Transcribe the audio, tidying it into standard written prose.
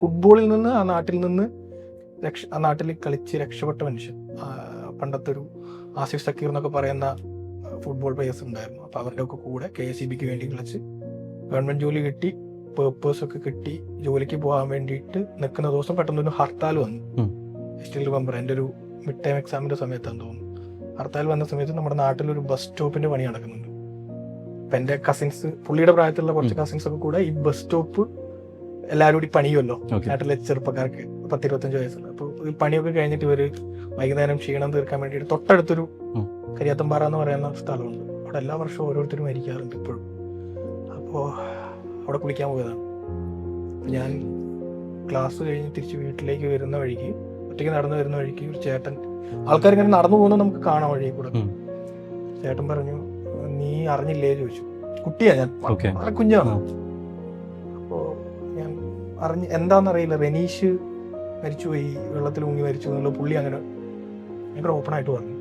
ഫുട്ബോളിൽ നിന്ന് ആ നാട്ടിൽ കളിച്ച് രക്ഷപ്പെട്ട മനുഷ്യൻ. പണ്ടത്തെ ഒരു ആസിഫ് സക്കീർ എന്നൊക്കെ പറയുന്ന ഫുട്ബോൾ പ്ലേയേഴ്സ് ഉണ്ടായിരുന്നു. അപ്പോൾ അവരുടെ ഒക്കെ കൂടെ KSEBക്ക് വേണ്ടി കളിച്ച് ഗവൺമെന്റ് ജോലി കിട്ടി, പേപ്പേഴ്സ് ഒക്കെ കിട്ടി, ജോലിക്ക് പോകാൻ വേണ്ടിയിട്ട് നിൽക്കുന്ന ദിവസം പെട്ടെന്നൊരു ഹർത്താൽ വന്നു. സ്റ്റിൽ റിമെമ്പർ, എൻ്റെ ഒരു മിഡ് ടൈം എക്സാമിൻ്റെ സമയത്താണെന്ന് തോന്നുന്നു. ഹർത്താൽ വന്ന സമയത്ത് നമ്മുടെ നാട്ടിലൊരു ബസ് സ്റ്റോപ്പിൻ്റെ പണി നടക്കുന്നുണ്ട്. അപ്പം എൻ്റെ കസിൻസ്, പുള്ളിയുടെ പ്രായത്തിലുള്ള കുറച്ച് കസിൻസ് ഒക്കെ കൂടെ ഈ ബസ് സ്റ്റോപ്പ് എല്ലാവരും കൂടി പണിയുമല്ലോ, നാട്ടിലെ ചെറുപ്പക്കാർക്ക് 10-25 വയസ്സുള്ള. അപ്പോൾ ഈ പണിയൊക്കെ കഴിഞ്ഞിട്ട് ഇവർ വൈകുന്നേരം ക്ഷീണം തീർക്കാൻ വേണ്ടിയിട്ട് തൊട്ടടുത്തൊരു കരിയാത്തമ്പാറ എന്ന് പറയുന്ന സ്ഥലമുണ്ട്. അവിടെ എല്ലാ വർഷവും ഓരോരുത്തരും മരിക്കാറുണ്ട് ഇപ്പോഴും. അപ്പോൾ അവിടെ കുളിക്കാൻ പോയതാണ്. അപ്പോൾ ഞാൻ ക്ലാസ് കഴിഞ്ഞ് തിരിച്ച് വീട്ടിലേക്ക് വരുന്ന വഴിക്ക്, ഒറ്റയ്ക്ക് നടന്നു വരുന്ന വഴിക്ക് ഒരു ചേട്ടൻ, ആൾക്കാരിങ്ങനെ നടന്നു പോകുന്നത് നമുക്ക് കാണാൻ വഴി കൂടെ. ചേട്ടൻ പറഞ്ഞു, നീ അറിഞ്ഞില്ലേ ചോദിച്ചു. കുട്ടിയാ ഞാൻ, വളരെ കുഞ്ഞാണ്. അപ്പോൾ ഞാൻ എന്താണെന്നറിയില്ല, റെനീഷ് മരിച്ചുപോയി, വെള്ളത്തിൽ മുങ്ങി മരിച്ചു എന്നുള്ള പുള്ളി അങ്ങനെ ഭയങ്കര ഓപ്പണായിട്ട് പറഞ്ഞു.